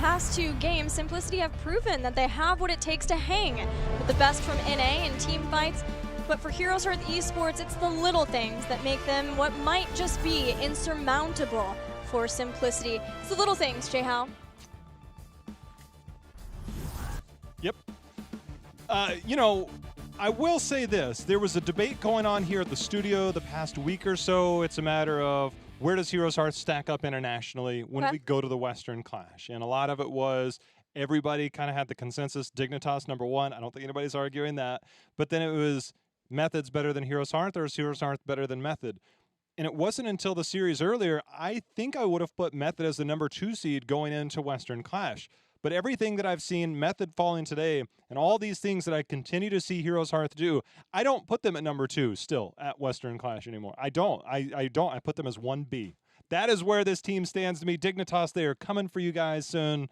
past 2 games, Simplicity have proven that they have what it takes to hang with the best from NA in team fights. But for HeroesHearth Esports, it's the little things that make them what might just be insurmountable for Simplicity. It's the little things, Jay-How. Yep. You know, I will say this. There was a debate going on here at the studio the past week or so. It's a matter of where does HeroesHearth stack up internationally when we go to the Western Clash? And a lot of it was everybody kind of had the consensus, Dignitas #1. I don't think anybody's arguing that. But then it was Method's better than HeroesHearth, or is HeroesHearth better than Method? And it wasn't until the series earlier, I think I would have put Method as the #2 seed going into Western Clash. But everything that I've seen, Method falling today, and all these things that I continue to see HeroesHearth do, I don't put them at #2 still at Western Clash anymore. I don't. I don't. I put them as 1B. That is where this team stands to me. Dignitas, they are coming for you guys soon.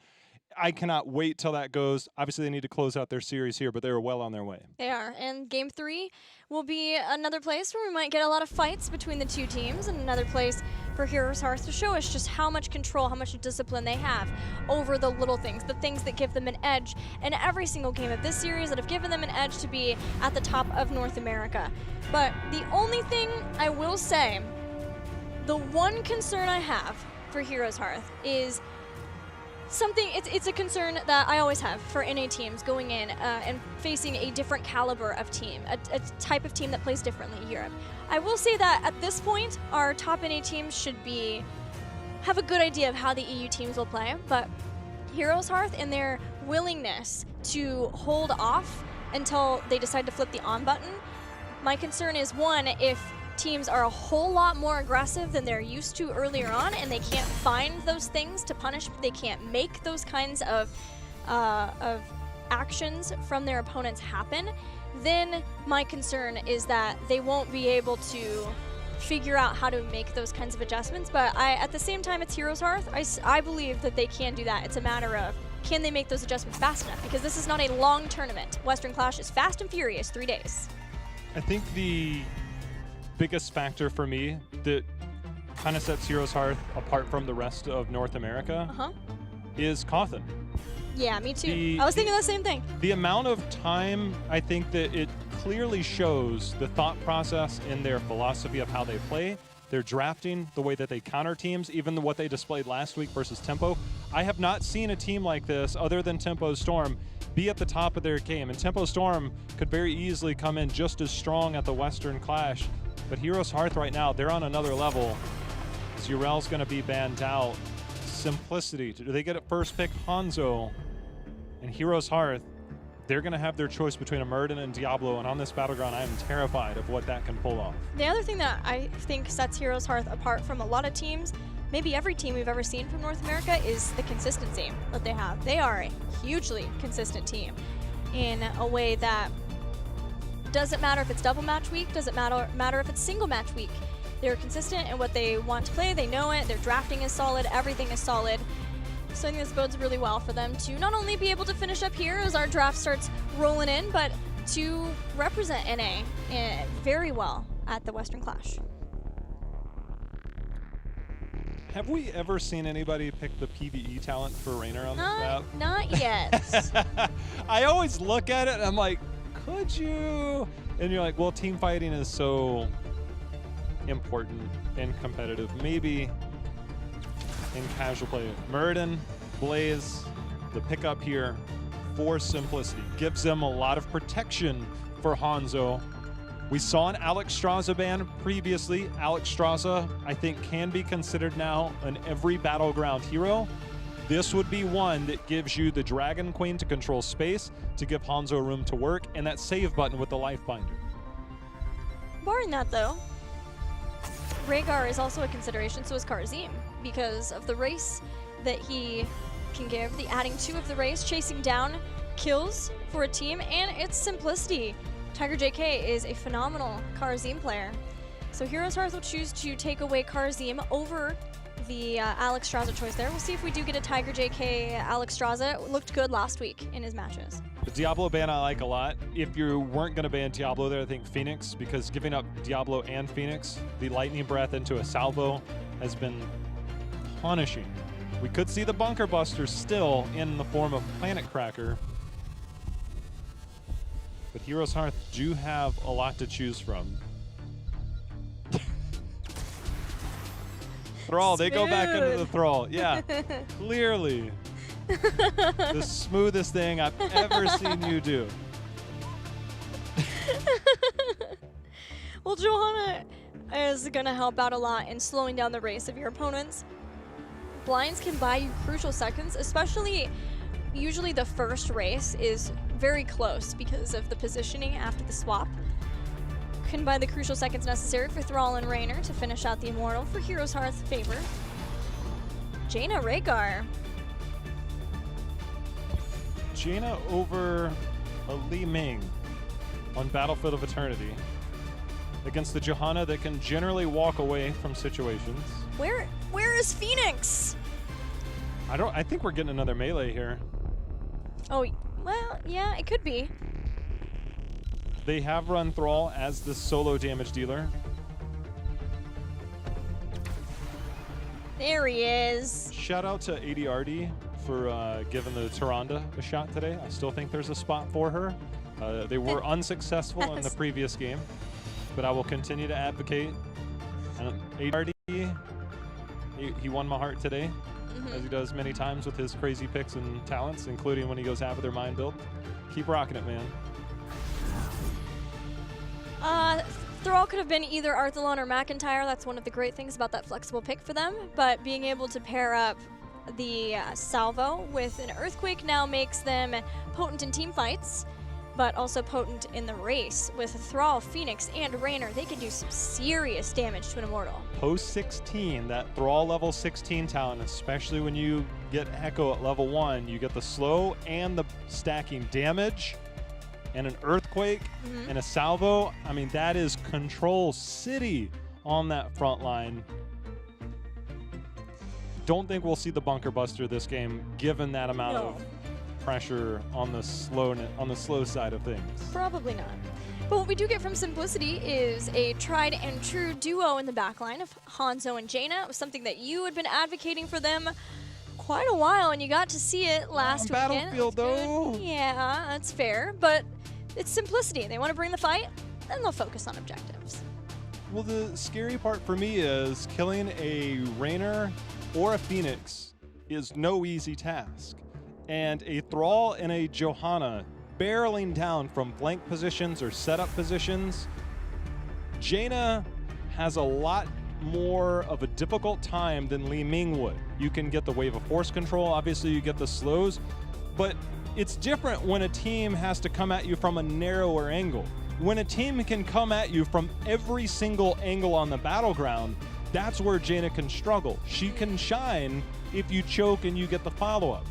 I cannot wait till that goes. Obviously, they need to close out their series here, but they are well on their way. They are. And Game 3 will be another place where we might get a lot of fights between the 2 teams, and another place for HeroesHearth to show us just how much control, how much discipline they have over the little things, the things that give them an edge in every single game of this series that have given them an edge to be at the top of North America. But the only thing I will say, the one concern I have for HeroesHearth is something, it's a concern that I always have for NA teams going in and facing a different caliber of team, a type of team that plays differently in Europe. I will say that at this point, our top NA teams should have a good idea of how the EU teams will play, but HeroesHearth and their willingness to hold off until they decide to flip the on button, my concern is, one, if teams are a whole lot more aggressive than they're used to earlier on, and they can't find those things to punish. They can't make those kinds of actions from their opponents happen. Then my concern is that they won't be able to figure out how to make those kinds of adjustments. But at the same time, it's HeroesHearth. I believe that they can do that. It's a matter of, can they make those adjustments fast enough? Because this is not a long tournament. Western Clash is fast and furious, 3 days. I think the biggest factor for me that kind of sets HeroesHearth apart from the rest of North America is Cawthon. Yeah, me too. I was thinking the same thing. The amount of time, I think that it clearly shows the thought process in their philosophy of how they play, their drafting, the way that they counter teams, even what they displayed last week versus Tempo. I have not seen a team like this other than Tempo Storm be at the top of their game. And Tempo Storm could very easily come in just as strong at the Western Clash. But HeroesHearth right now, they're on another level. Zurel's going to be banned out. Simplicity, do they get a first pick? Hanzo. And HeroesHearth, they're going to have their choice between a Murden and Diablo, and on this battleground, I am terrified of what that can pull off. The other thing that I think sets HeroesHearth apart from a lot of teams, maybe every team we've ever seen from North America, is the consistency that they have. They are a hugely consistent team in a way that doesn't matter if it's double match week, doesn't matter if it's single match week. They're consistent in what they want to play, they know it, their drafting is solid, everything is solid. So I think this bodes really well for them to not only be able to finish up here as our draft starts rolling in, but to represent NA very well at the Western Clash. Have we ever seen anybody pick the PvE talent for Raynor on this map? Not yet. I always look at it and I'm like, could you? And you're like, well, team fighting is so important and competitive. Maybe in casual play. Murden, Blaze, the pickup here for Simplicity. Gives them a lot of protection for Hanzo. We saw an Alex Straza ban previously. Alex Straza, I think, can be considered now an every battleground hero. This would be one that gives you the Dragon Queen to control space, to give Hanzo room to work, and that save button with the life binder. Barring that, though, Rhaegar is also a consideration, so is Karzim, because of the race that he can give, the adding 2 of the race, chasing down kills for a team, and its Simplicity. Tiger JK is a phenomenal Karzim player. So HeroesHearth will choose to take away Karzim over the Alex Straza choice there. We'll see if we do get a Tiger JK Alex Straza. It looked good last week in his matches. The Diablo ban I like a lot. If you weren't going to ban Diablo there, I think Phoenix, because giving up Diablo and Phoenix, the Lightning Breath into a salvo has been punishing We could see the Bunker Buster still in the form of Planet Cracker. But HeroesHearth do have a lot to choose from. Thrall, they go back into the Thrall. Yeah, clearly. The smoothest thing I've ever seen you do. Well, Johanna is going to help out a lot in slowing down the race of your opponents. Blinds can buy you crucial seconds, especially usually the first race is very close because of the positioning after the swap. Can buy the crucial seconds necessary for Thrall and Raynor to finish out the Immortal for HeroesHearth's favor. Jaina Rhaegar. Jaina over a Li Ming on Battlefield of Eternity against the Johanna that can generally walk away from situations. Where is Phoenix? I think we're getting another melee here. Oh, well, yeah, it could be. They have run Thrall as the solo damage dealer. There he is. Shout out to ADRD for giving the Tyrande a shot today. I still think there's a spot for her. They were unsuccessful in the previous game, but I will continue to advocate. ADRD, he won my heart today, as he does many times with his crazy picks and talents, including when he goes after their mind build. Keep rocking it, man. Thrall could have been either Arthalon or McIntyre. That's one of the great things about that flexible pick for them. But being able to pair up the Salvo with an Earthquake now makes them potent in team fights, but also potent in the race. With Thrall, Phoenix, and Raynor, they can do some serious damage to an Immortal. Post 16, that Thrall level 16 talent, especially when you get Echo at level 1, you get the slow and the stacking damage. And an Earthquake and a Salvo. I mean, that is Control City on that front line. Don't think we'll see the Bunker Buster this game, given that amount of pressure on the slow side of things. Probably not. But what we do get from Simplicity is a tried and true duo in the backline of Hanzo and Jaina. It was something that you had been advocating for them quite a while, and you got to see it last weekend. Battlefield, though. Yeah, that's fair. But it's Simplicity. They want to bring the fight, then they'll focus on objectives. Well, the scary part for me is killing a Raynor or a Phoenix is no easy task. And a Thrall and a Johanna barreling down from flank positions or setup positions, Jaina has a lot more of a difficult time than Li Ming would. You can get the wave of force control, obviously you get the slows, but it's different when a team has to come at you from a narrower angle. When a team can come at you from every single angle on the battleground, that's where Jaina can struggle. She can shine if you choke and you get the follow-up.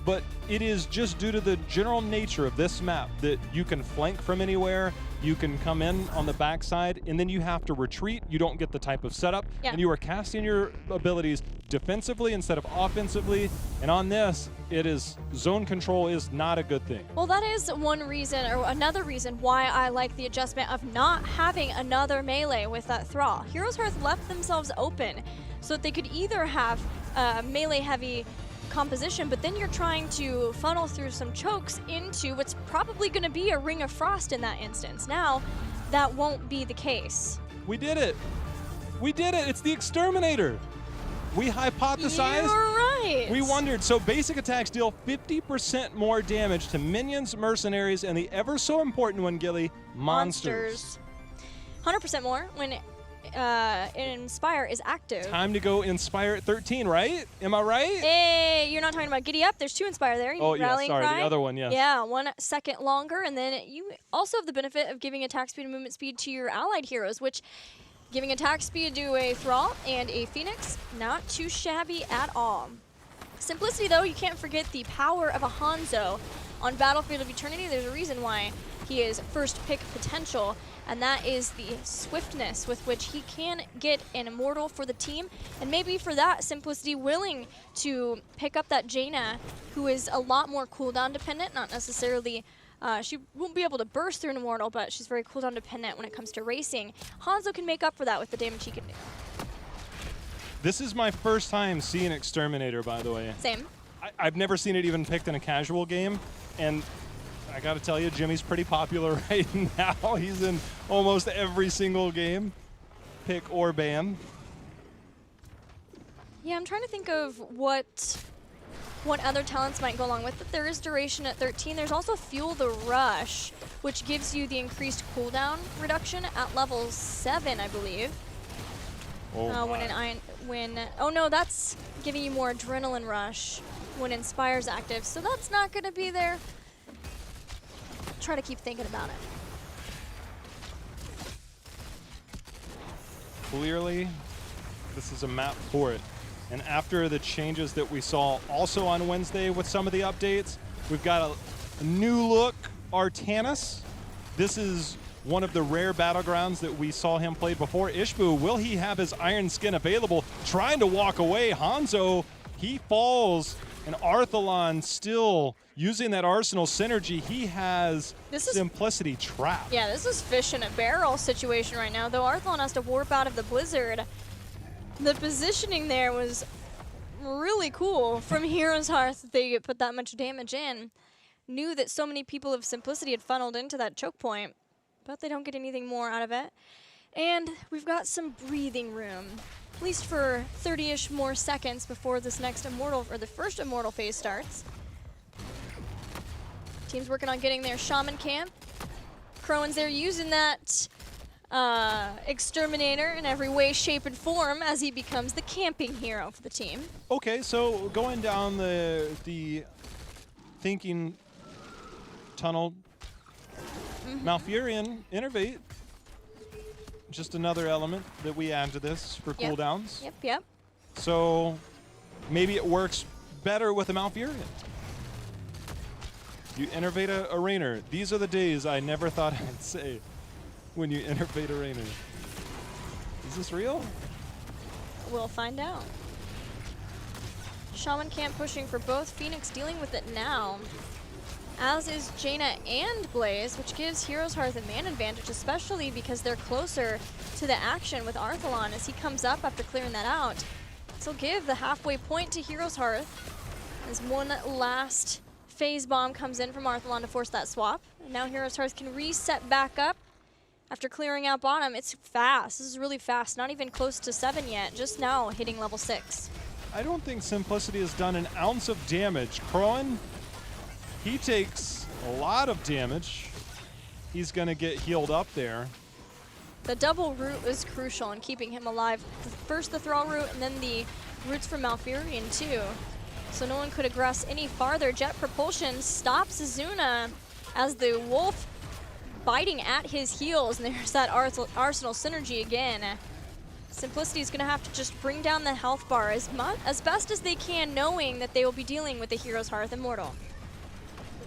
But it is just due to the general nature of this map that you can flank from anywhere, you can come in on the backside, and then you have to retreat. You don't get the type of setup, and you are casting your abilities defensively instead of offensively. And on this, it is zone control is not a good thing. Well, that is one reason, or another reason, why I like the adjustment of not having another melee with that Thrall. HeroesHearth left themselves open so that they could either have melee-heavy composition, but then you're trying to funnel through some chokes into what's probably going to be a Ring of Frost in that instance. Now, that won't be the case. We did it. We did it. It's the Exterminator. We hypothesized. You're right. We wondered. So basic attacks deal 50% more damage to minions, mercenaries, and the ever so important one, Gilly, monsters. 100% more when Inspire is active. Time to go Inspire at 13, right? Am I right? Hey, you're not talking about Giddy Up. There's 2 Inspire there. Oh, yeah, sorry. Cry. The other one, yes. Yeah, 1 second longer. And then you also have the benefit of giving attack speed and movement speed to your allied heroes, which giving attack speed to a Thrall and a Phoenix, not too shabby at all. Simplicity, though, you can't forget the power of a Hanzo on Battlefield of Eternity. There's a reason why he is first pick potential, and that is the swiftness with which he can get an Immortal for the team. And maybe for that, Simplicity willing to pick up that Jaina, who is a lot more cooldown dependent, not necessarily she won't be able to burst through an Immortal, but she's very cooldown dependent when it comes to racing. Hanzo can make up for that with the damage he can do. This is my first time seeing Exterminator, by the way. Same. I've never seen it even picked in a casual game, and I gotta tell you, Jimmy's pretty popular right now. He's in almost every single game, pick or ban. Yeah, I'm trying to think of what other talents might go along with it. There is duration at 13. There's also Fuel the Rush, which gives you the increased cooldown reduction at level 7, I believe. Oh, oh no, that's giving you more adrenaline rush when Inspire's active, so that's not going to be there. Try to keep thinking about it. Clearly, this is a map for it. And after the changes that we saw also on Wednesday with some of the updates, we've got a new look Artanis. This is one of the rare battlegrounds that we saw him play before. Ishbu, will he have his iron skin available? Trying to walk away. Hanzo, he falls. And Arthalon still using that Arsenal synergy. He has Simplicity trapped. Yeah, this is fish in a barrel situation right now, though Arthalon has to warp out of the blizzard. The positioning there was really cool from HeroesHearth that they put that much damage in. Knew that so many people of Simplicity had funneled into that choke point, but they don't get anything more out of it. And we've got some breathing room, at least for 30-ish more seconds before this next Immortal, or the first Immortal phase starts. Team's working on getting their Shaman camp. Crowan's there using that Exterminator in every way, shape, and form as he becomes the camping hero for the team. Okay, so going down the thinking tunnel, Malfurion, Innervate, just another element that we add to this for cooldowns. Yep. So maybe it works better with a Malfurion. You innervate a Rainer. These are the days I never thought I'd say when you innervate a Rainer. Is this real? We'll find out. Shaman camp pushing for both. Phoenix dealing with it now, as is Jaina and Blaze, which gives HeroesHearth a man advantage, especially because they're closer to the action with Arthalon as he comes up after clearing that out. So give the halfway point to HeroesHearth as one last phase bomb comes in from Arthalon to force that swap. And now HeroesHearth can reset back up after clearing out bottom. It's fast. This is really fast. Not even close to 7 yet. Just now hitting level 6. I don't think Simplicity has done an ounce of damage. Crowan, he takes a lot of damage. He's going to get healed up there. The double root was crucial in keeping him alive. First the Thrall root, and then the roots from Malfurion too. So no one could aggress any farther. Jet Propulsion stops Azuna as the wolf biting at his heels, and there's that Arsenal synergy again. Simplicity is going to have to just bring down the health bar as best as they can, knowing that they will be dealing with the HeroesHearth Immortal.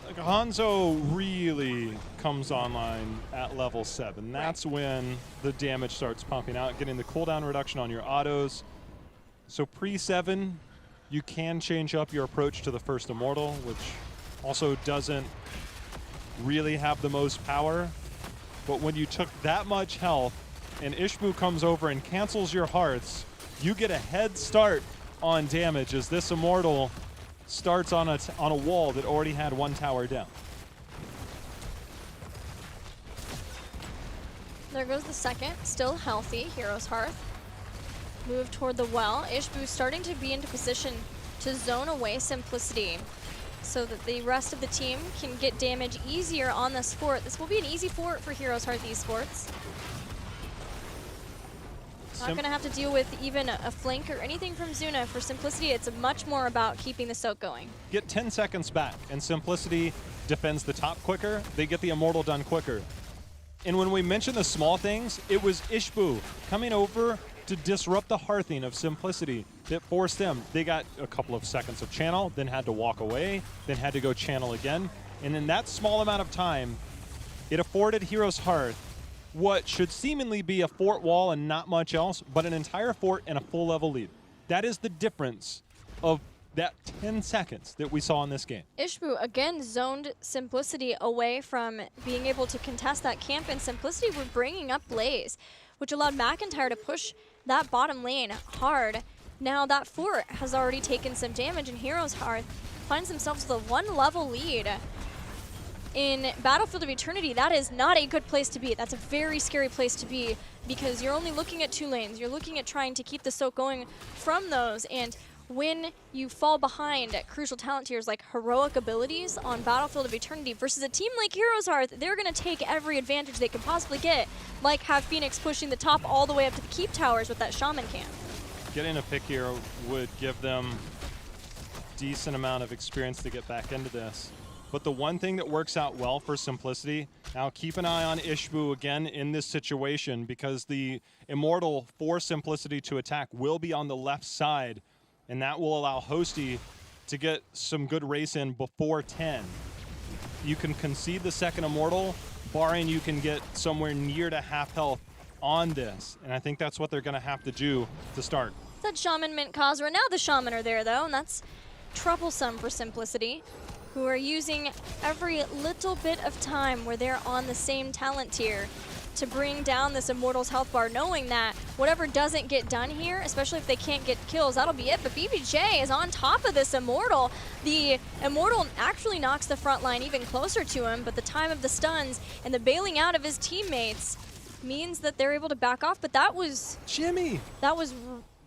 Like Hanzo really comes online at level 7. That's when the damage starts pumping out, getting the cooldown reduction on your autos. So pre-7, you can change up your approach to the first Immortal, which also doesn't really have the most power. But when you took that much health and Ishbu comes over and cancels your hearts, you get a head start on damage as this Immortal starts on a wall that already had 1 tower down. There goes the second, still healthy, HeroesHearth. Move toward the well. Ishbu starting to be into position to zone away Simplicity so that the rest of the team can get damage easier on this fort. This will be an easy fort for HeroesHearth Esports. Not going to have to deal with even a flank or anything from Zuna. For Simplicity, it's much more about keeping the soak going. Get 10 seconds back, and Simplicity defends the top quicker. They get the Immortal done quicker. And when we mention the small things, it was Ishbu coming over to disrupt the hearthing of Simplicity that forced them. They got a couple of seconds of channel, then had to walk away, then had to go channel again. And in that small amount of time, it afforded HeroesHearth what should seemingly be a fort wall and not much else, but an entire fort and a full level lead. That is the difference of that 10 seconds that we saw in this game. Ishbu again zoned Simplicity away from being able to contest that camp, and Simplicity were bringing up Blaze, which allowed McIntyre to push that bottom lane hard. Now that fort has already taken some damage, and HeroesHearth finds themselves with a 1-level lead. In Battlefield of Eternity, that is not a good place to be. That's a very scary place to be because you're only looking at 2 lanes. You're looking at trying to keep the soak going from those, and when you fall behind at crucial talent tiers like heroic abilities on Battlefield of Eternity versus a team like HeroesHearth, they're going to take every advantage they can possibly get, like have Phoenix pushing the top all the way up to the keep towers with that shaman camp. Getting a pick here would give them decent amount of experience to get back into this. But the one thing that works out well for Simplicity, now keep an eye on Ishbu again in this situation because the Immortal for Simplicity to attack will be on the left side, and that will allow Hosty to get some good race in before 10. You can concede the second Immortal, barring you can get somewhere near to half health on this, and I think that's what they're going to have to do to start. That Shaman Mint Khazra. Now the Shaman are there, though, and that's troublesome for Simplicity, who are using every little bit of time where they're on the same talent tier to bring down this Immortal's health bar, knowing that whatever doesn't get done here, especially if they can't get kills, that'll be it. But BBJ is on top of this Immortal. The Immortal actually knocks the front line even closer to him, but the time of the stuns and the bailing out of his teammates means that they're able to back off. But that was... Jimmy! That was...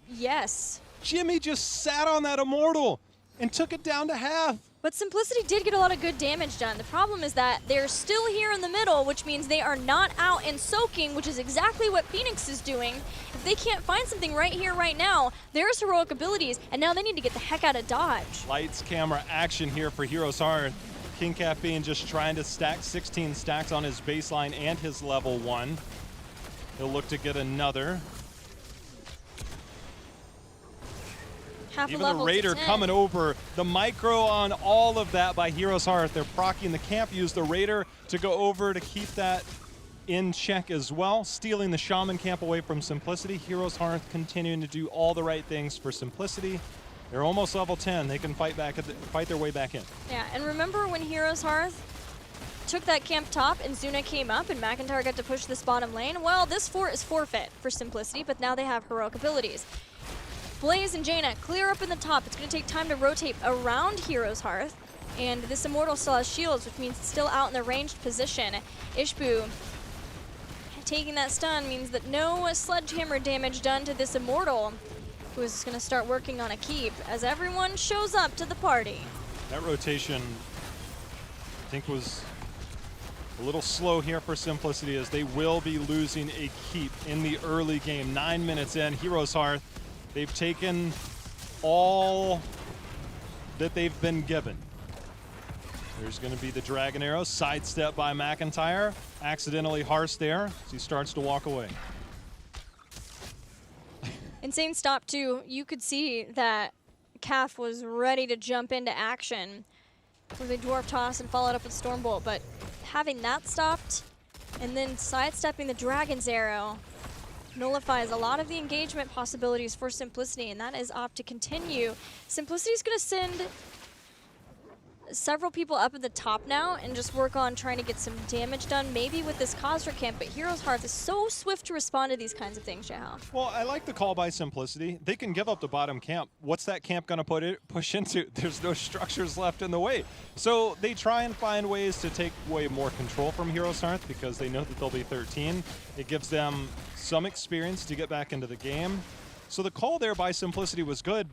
Yes. Jimmy just sat on that Immortal and took it down to half. But Simplicity did get a lot of good damage done. The problem is that they're still here in the middle, which means they are not out and soaking, which is exactly what Phoenix is doing. If they can't find something right here, right now, there's heroic abilities, and now they need to get the heck out of Dodge. Lights, camera, action here for HeroesHearth. King Caffeine just trying to stack 16 stacks on his baseline and his level 1. He'll look to get another. Even the Raider coming over. The micro on all of that by HeroesHearth. They're proccing the camp, use the Raider to go over to keep that in check as well. Stealing the Shaman camp away from Simplicity. HeroesHearth continuing to do all the right things for Simplicity. They're almost level 10. They can fight their way back in. Yeah, and remember when HeroesHearth took that camp top and Zuna came up and McIntyre got to push this bottom lane? Well, this fort is forfeit for Simplicity, but now they have heroic abilities. Blaze and Jaina clear up in the top. It's going to take time to rotate around HeroesHearth. And this Immortal still has shields, which means it's still out in the ranged position. Ishbu taking that stun means that no sledgehammer damage done to this Immortal, who is going to start working on a keep as everyone shows up to the party. That rotation, I think, was a little slow here for Simplicity as they will be losing a keep in the early game. 9 minutes in, HeroesHearth, they've taken all that they've been given. There's going to be the Dragon Arrow, sidestep by McIntyre. Accidentally Harsh there as he starts to walk away. Insane stop too. You could see that Calf was ready to jump into action with a Dwarf Toss and followed up with Stormbolt, but having that stopped and then sidestepping the Dragon's Arrow nullifies a lot of the engagement possibilities for Simplicity, and that is opt to continue. Simplicity's going to send several people up at the top now and just work on trying to get some damage done, maybe with this Khazra camp, but HeroesHearth is so swift to respond to these kinds of things, Jahal. Well, I like the call by Simplicity. They can give up the bottom camp. What's that camp going to push into? There's no structures left in the way. So they try and find ways to take away more control from HeroesHearth because they know that they'll be 13. It gives them some experience to get back into the game. So the call there by Simplicity was good,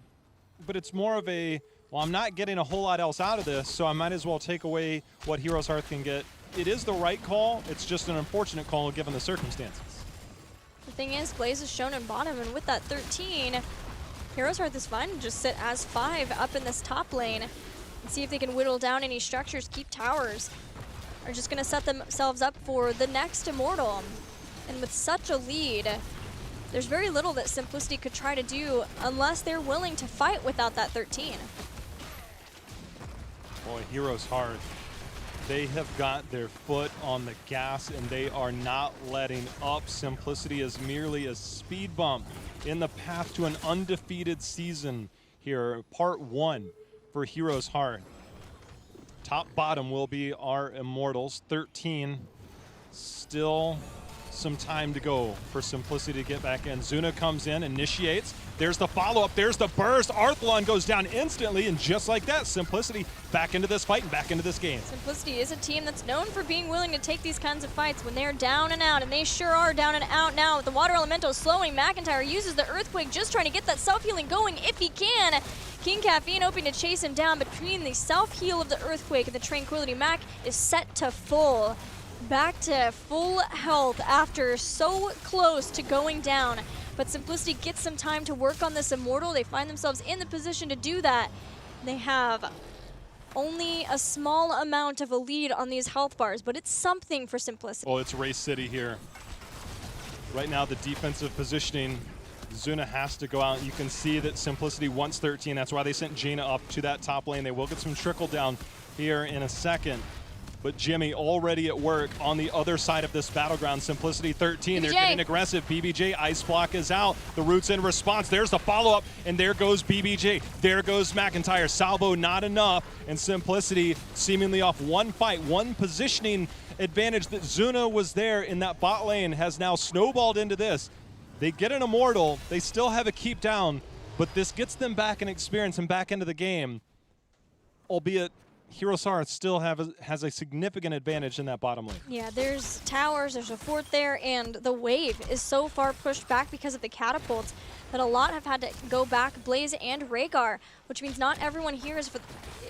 but it's more of a, well, I'm not getting a whole lot else out of this, so I might as well take away what HeroesHearth can get. It is the right call. It's just an unfortunate call given the circumstances. The thing is, Blaze is shown in bottom, and with that 13, HeroesHearth is fine to just sit as 5 up in this top lane and see if they can whittle down any structures, keep towers, are just going to set themselves up for the next Immortal. And with such a lead, there's very little that Simplicity could try to do unless they're willing to fight without that 13. Boy, HeroesHearth, they have got their foot on the gas and they are not letting up. Simplicity is merely a speed bump in the path to an undefeated season here, part 1 for HeroesHearth. Top bottom will be our Immortals. 13 still some time to go for Simplicity to get back in. Zuna comes in, initiates. There's the follow-up. There's the burst. Arthalon goes down instantly, and just like that, Simplicity back into this fight and back into this game. Simplicity is a team that's known for being willing to take these kinds of fights when they're down and out, and they sure are down and out now. With the Water Elemental slowing, McIntyre uses the Earthquake, just trying to get that self-healing going if he can. King Caffeine hoping to chase him down between the self-heal of the Earthquake and the Tranquility. Mac is set to full. Back to full health after so close to going down. But Simplicity gets some time to work on this Immortal. They find themselves in the position to do that. They have only a small amount of a lead on these health bars, but it's something for Simplicity. Oh, it's Race City here. Right now, the defensive positioning, Zuna has to go out. You can see that Simplicity wants 13. That's why they sent Jaina up to that top lane. They will get some trickle down here in a second. But Jimmy already at work on the other side of this battleground. Simplicity 13, BBJ. They're getting aggressive. BBJ, Ice Block is out. The Roots in response. There's the follow-up, and there goes BBJ. There goes McIntyre. Salvo not enough, and Simplicity seemingly off one fight, one positioning advantage that Zuna was there in that bot lane has now snowballed into this. They get an Immortal. They still have a keep down, but this gets them back in experience and back into the game, albeit HeroesHearth still has a significant advantage in that bottom lane. Yeah, there's towers, there's a fort there, and the wave is so far pushed back because of the catapults that a lot have had to go back, Blaze and Rhaegar, which means not everyone here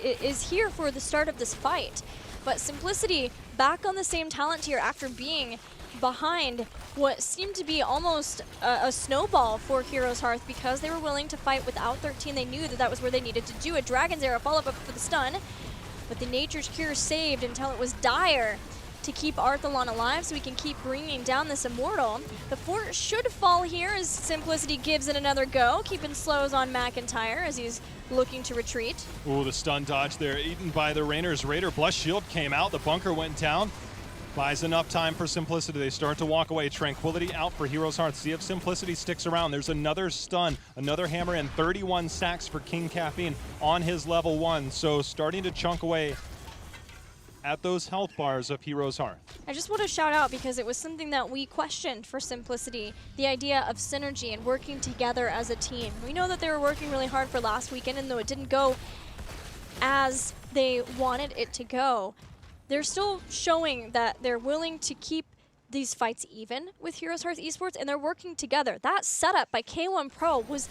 is here for the start of this fight. But Simplicity back on the same talent tier after being behind what seemed to be almost a snowball for HeroesHearth because they were willing to fight without 13. They knew that that was where they needed to do it. Dragon's Arrow follow-up for the stun. But the Nature's Cure saved until it was dire to keep Arthalon alive so we can keep bringing down this Immortal. The fort should fall here as Simplicity gives it another go, keeping slows on McIntyre as he's looking to retreat. Ooh, the stun dodge there, eaten by the Rainers. Raider Blush Shield came out, the bunker went down. Buys enough time for Simplicity. They start to walk away. Tranquility out for HeroesHearth. See if Simplicity sticks around. There's another stun, another hammer, and 31 sacks for King Caffeine on his level 1. So starting to chunk away at those health bars of HeroesHearth. I just want to shout out because it was something that we questioned for Simplicity, the idea of synergy and working together as a team. We know that they were working really hard for last weekend, and though it didn't go as they wanted it to go, they're still showing that they're willing to keep these fights even with HeroesHearth Esports, and they're working together. That setup by K1 Pro was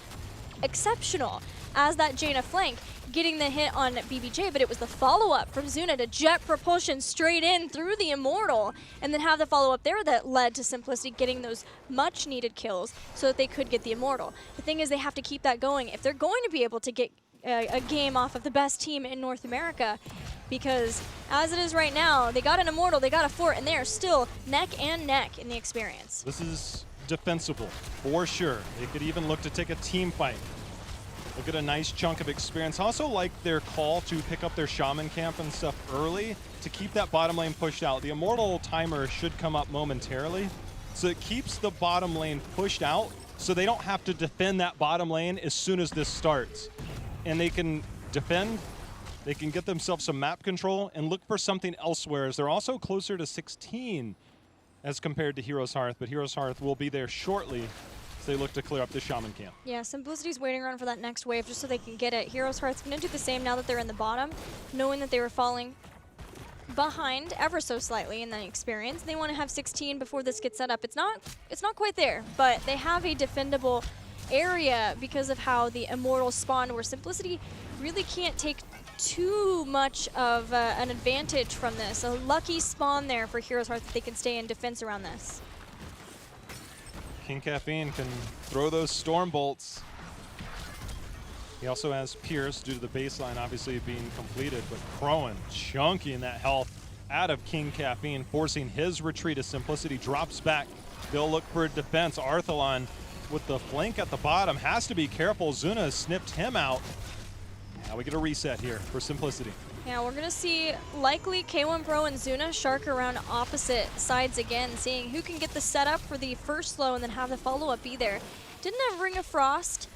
exceptional as that Jaina flank, getting the hit on BBJ, but it was the follow-up from Zuna to jet propulsion straight in through the Immortal, and then have the follow-up there that led to Simplicity getting those much-needed kills so that they could get the Immortal. The thing is, they have to keep that going if they're going to be able to get a game off of the best team in North America, because as it is right now, they got an Immortal, they got a fort, and they are still neck and neck in the experience. This is defensible, for sure. They could even look to take a team fight. Look at a nice chunk of experience. Also like their call to pick up their Shaman camp and stuff early to keep that bottom lane pushed out. The Immortal timer should come up momentarily, so it keeps the bottom lane pushed out so they don't have to defend that bottom lane as soon as this starts. And they can defend, they can get themselves some map control and look for something elsewhere, as they're also closer to 16 as compared to HeroesHearth, but HeroesHearth will be there shortly as they look to clear up the Shaman camp. Yeah, Simplicity's waiting around for that next wave just so they can get it. HeroesHearth's going to do the same now that they're in the bottom, knowing that they were falling behind ever so slightly in that experience. They want to have 16 before this gets set up. It's not quite there, but they have a defendable area because of how the Immortal spawned, where Simplicity really can't take too much of an advantage from this. A lucky spawn there for HeroesHearth that they can stay in defense around this. King Caffeine can throw those storm bolts. He also has Pierce due to the baseline obviously being completed, but Crowan chunking that health out of King Caffeine, forcing his retreat as Simplicity drops back. They'll look for defense. Arthalon with the flank at the bottom has to be careful. Zuna snipped him out. Now we get a reset here for Simplicity. Yeah, we're going to see likely K1 Pro and Zuna shark around opposite sides again, seeing who can get the setup for the first slow and then have the follow-up be there. Didn't have Ring of Frost,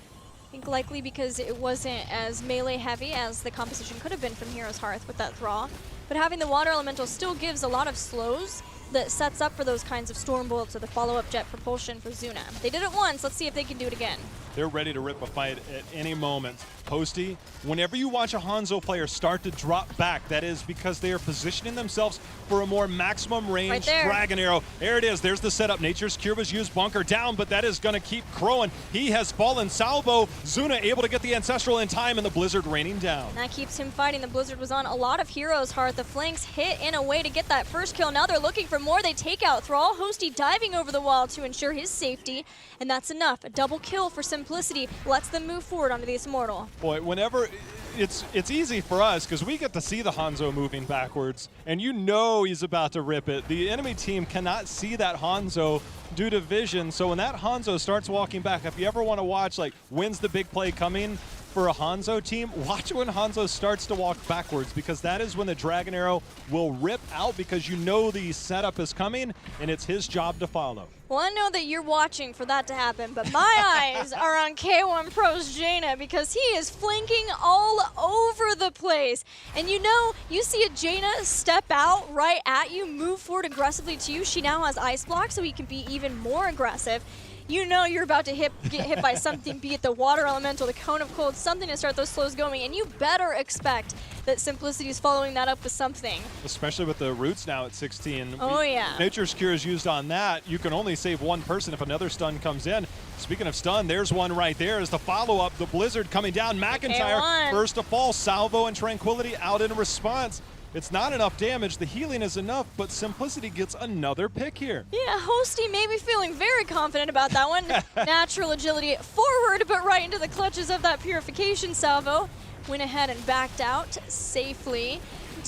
I think likely because it wasn't as melee heavy as the composition could have been from HeroesHearth with that Thrall. But having the Water Elemental still gives a lot of slows that sets up for those kinds of storm bolts or the follow-up jet propulsion for Zuna. They did it once, let's see if they can do it again. They're ready to rip a fight at any moment. Posty, whenever you watch a Hanzo player start to drop back, that is because they are positioning themselves for a more maximum range Dragon Arrow. There it is, there's the setup. Nature's Cure was used, bunker down, but that is gonna keep crowing. He has fallen. Salvo, Zuna able to get the Ancestral in time, and the Blizzard raining down. That keeps him fighting. The Blizzard was on a lot of Heroes' Hearth. The flanks hit in a way to get that first kill. Now they're looking for more. They take out Thrall. Hosty diving over the wall to ensure his safety, and that's enough. A double kill for Simplicity lets them move forward onto this Immortal. Boy, whenever it's easy for us because we get to see the Hanzo moving backwards, and you know he's about to rip it. The enemy team cannot see that Hanzo due to vision, so when that Hanzo starts walking back, if you ever want to watch like when's the big play coming for a Hanzo team, watch when Hanzo starts to walk backwards, because that is when the Dragon Arrow will rip out, because you know the setup is coming and it's his job to follow. Well, I know that you're watching for that to happen, but my eyes are on K1 Pro's Jaina, because he is flanking all over the place. And you know, you see a Jaina step out right at you, move forward aggressively to you. She now has Ice Block, so he can be even more aggressive. You know you're about to get hit by something, be it the Water Elemental, the Cone of Cold, something to start those slows going, and you better expect that Simplicity is following that up with something. Especially with the roots now at 16. Oh yeah. Nature's Cure is used on that. You can only save one person if another stun comes in. Speaking of stun, there's one right there as the follow-up. The Blizzard coming down. McIntyre first to fall. Salvo and Tranquility out in response. It's not enough damage. The healing is enough, but Simplicity gets another pick here. Yeah, Hosty may be feeling very confident about that one. Natural agility forward, but right into the clutches of that Purification Salvo. Went ahead and backed out safely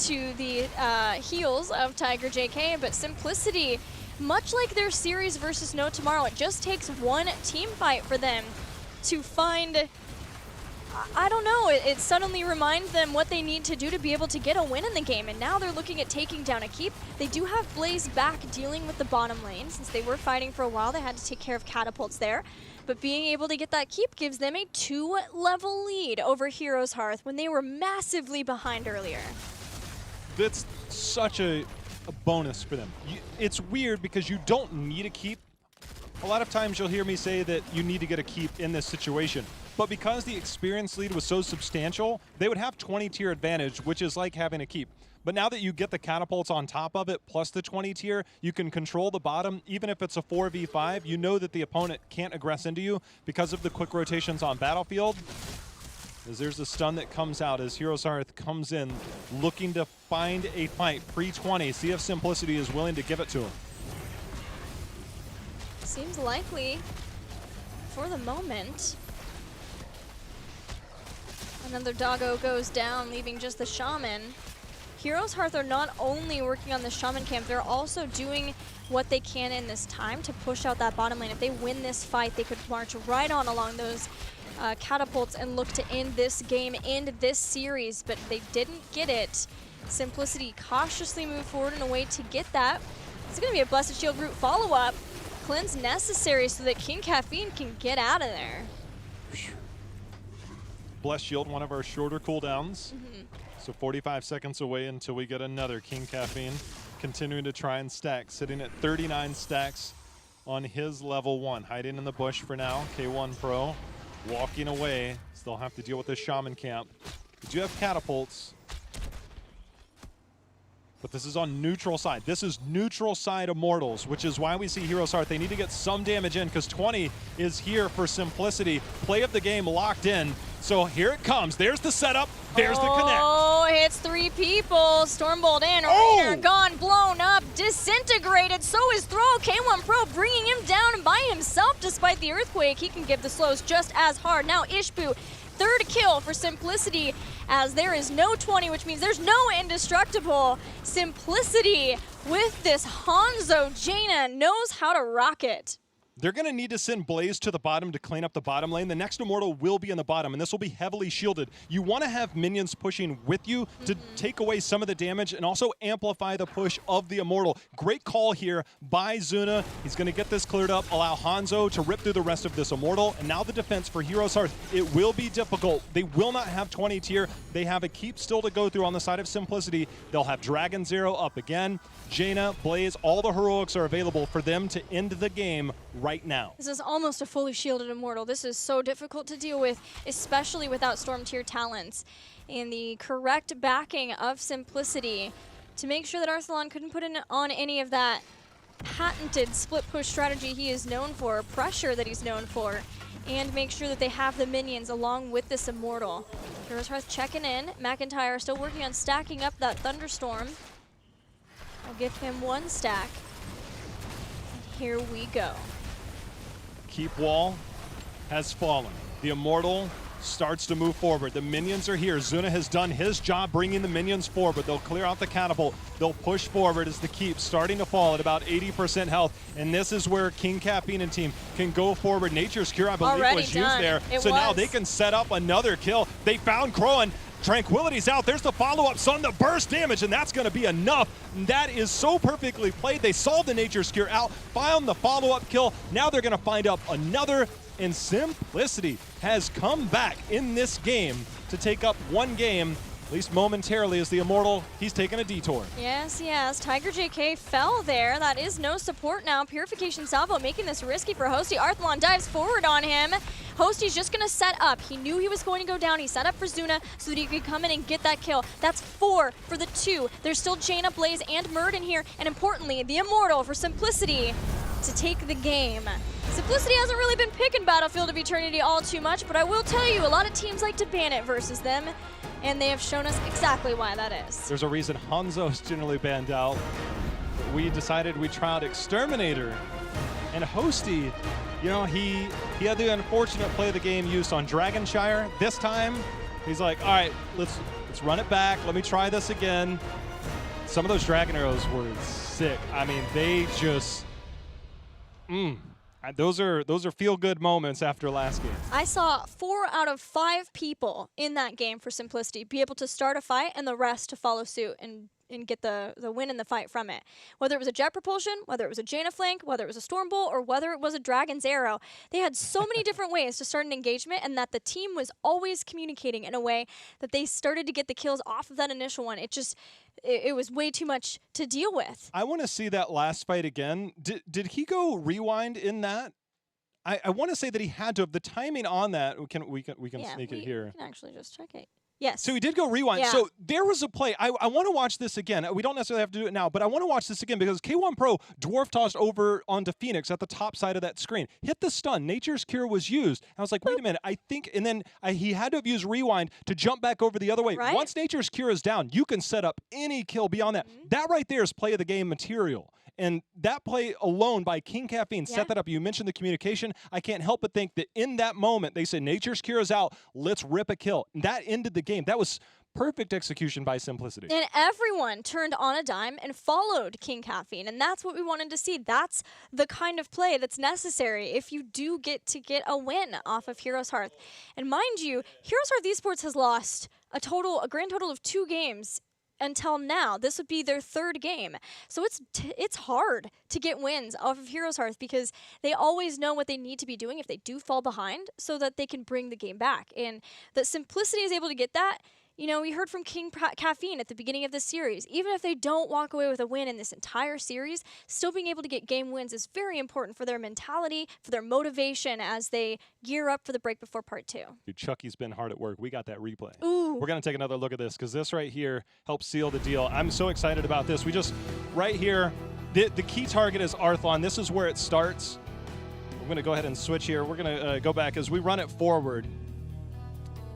to the heels of Tiger JK, but Simplicity, much like their series versus No Tomorrow, it just takes one team fight for them to find, I don't know, it suddenly reminds them what they need to do to be able to get a win in the game, and now they're looking at taking down a keep. They do have Blaze back dealing with the bottom lane. Since they were fighting for a while, they had to take care of catapults there. But being able to get that keep gives them a 2-level lead over Heroes Hearth when they were massively behind earlier. That's such a bonus for them. It's weird because you don't need a keep. A lot of times you'll hear me say that you need to get a keep in this situation. But because the experience lead was so substantial, they would have 20 tier advantage, which is like having a keep. But now that you get the catapults on top of it, plus the 20 tier, you can control the bottom. Even if it's a 4v5, you know that the opponent can't aggress into you because of the quick rotations on Battlefield. As there's a stun that comes out as Heroes Hearth comes in, looking to find a fight pre-20. See if Simplicity is willing to give it to him. Seems likely for the moment. Another doggo goes down, leaving just the Shaman. Heroes Hearth are not only working on the Shaman camp, they're also doing what they can in this time to push out that bottom lane. If they win this fight, they could march right on along those catapults and look to end this game, end this series, but they didn't get it. Simplicity cautiously moved forward in a way to get that. It's going to be a Blessed Shield route follow-up. Cleanse necessary so that King Caffeine can get out of there. Blessed Shield, one of our shorter cooldowns. So 45 seconds away until we get another King Caffeine. Continuing to try and stack, sitting at 39 stacks on his level 1. Hiding in the bush for now. K1 Pro walking away. Still have to deal with this Shaman camp. We do have catapults. But this is on neutral side. This is neutral side Immortals, which is why we see Heroes Hearth. They need to get some damage in because 20 is here for Simplicity. Play of the game locked in. So here it comes. There's the setup. There's the connect. Oh, hits 3 people. Stormbolt in. Rainer gone, blown up, disintegrated. So is Thrall. K1 Pro bringing him down by himself despite the earthquake. He can give the slows just as hard. Now Ishbu, 3rd kill for Simplicity, as there is no 20, which means there's no indestructible. Simplicity with this Hanzo Jaina knows how to rock it. They're going to need to send Blaze to the bottom to clean up the bottom lane. The next Immortal will be in the bottom, and this will be heavily shielded. You want to have minions pushing with you to take away some of the damage and also amplify the push of the Immortal. Great call here by Zuna. He's going to get this cleared up, allow Hanzo to rip through the rest of this Immortal, and now the defense for HeroesHearth. It will be difficult. They will not have 20 tier. They have a keep still to go through on the side of Simplicity. They'll have Dragon Zero up again. Jaina, Blaze, all the heroics are available for them to end the game right now. This is almost a fully shielded Immortal. This is so difficult to deal with, especially without Storm tier talents. And the correct backing of Simplicity to make sure that Arthalon couldn't put in on any of that patented split push strategy he is known for, pressure that he's known for, and make sure that they have the minions along with this Immortal. HeroesHearth checking in. McIntyre still working on stacking up that Thunderstorm. I'll give him one stack. And here we go. Keep wall has fallen. The Immortal starts to move forward. The minions are here. Zuna has done his job bringing the minions forward. They'll clear out the catapult. They'll push forward as the keep starting to fall at about 80% health. And this is where King Caffeine and team can go forward. Nature's Cure, I believe, Already was done. used there. It so was. now they can set up another kill. They found Crowan. Tranquility's out. There's the follow-up on the burst damage, and that's going to be enough. That is so perfectly played. They solved the Nature's Cure out, found the follow-up kill. Now they're going to find up another, and Simplicity has come back in this game to take up one game, at least momentarily, as the Immortal, he's taken a detour. Yes, yes. Tiger JK fell there. That is no support now. Purification Salvo making this risky for Hosty. Arthalon dives forward on him. Hosty's just going to set up. He knew he was going to go down. He set up for Zuna so that he could come in and get that kill. That's 4 for the 2. There's still Jaina, Blaze, and Murden here. And importantly, the Immortal for Simplicity to take the game. Simplicity hasn't really been picking Battlefield of Eternity all too much, but I will tell you, a lot of teams like to ban it versus them, and they have shown us exactly why that is. There's a reason Hanzo is generally banned out. We decided we'd try out Exterminator. And Hosty, you know, he had the unfortunate play of the game use on Dragonshire. This time, he's like, all right, let's run it back. Let me try this again. Some of those Dragon Arrows were sick. I mean, they just, those are feel-good moments after last game. I saw 4 out of 5 people in that game for Simplicity be able to start a fight and the rest to follow suit and get the win in the fight from it. Whether it was a jet propulsion, whether it was a Jaina flank, whether it was a storm bolt, or whether it was a dragon's arrow, they had so many different ways to start an engagement, and that the team was always communicating in a way that they started to get the kills off of that initial one. It was way too much to deal with. I want to see that last fight again. Did he go rewind in that? I want to say that he had to have. The timing on that, we can sneak it here. We can actually just check it. Yes. So he did go rewind. Yeah. So there was a play. I want to watch this again. We don't necessarily have to do it now, but I want to watch this again because K1 Pro dwarf tossed over onto Phoenix at the top side of that screen. Hit the stun. Nature's Cure was used. I was like, wait a minute. I think, and then he had to have used rewind to jump back over the other way. Right? Once Nature's Cure is down, you can set up any kill beyond that. That right there is play of the game material. And that play alone by King Caffeine set that up. You mentioned the communication. I can't help but think that in that moment, they said, Nature's Cure is out. Let's rip a kill. And that ended the game. That was perfect execution by Simplicity. And everyone turned on a dime and followed King Caffeine. And that's what we wanted to see. That's the kind of play that's necessary if you do get a win off of HeroesHearth. And mind you, HeroesHearth Esports has lost a grand total of 2 games until now. This would be their 3rd game. So it's hard to get wins off of HeroesHearth because they always know what they need to be doing if they do fall behind so that they can bring the game back. And that Simplicity is able to get that. You know, we heard from King Caffeine at the beginning of this series. Even if they don't walk away with a win in this entire series, still being able to get game wins is very important for their mentality, for their motivation as they gear up for the break before part 2. Dude, Chucky's been hard at work. We got that replay. Ooh. We're going to take another look at this because this right here helps seal the deal. I'm so excited about this. We just, right here, the key target is Arthalon. This is where it starts. We're going to go ahead and switch here. We're going to go back as we run it forward.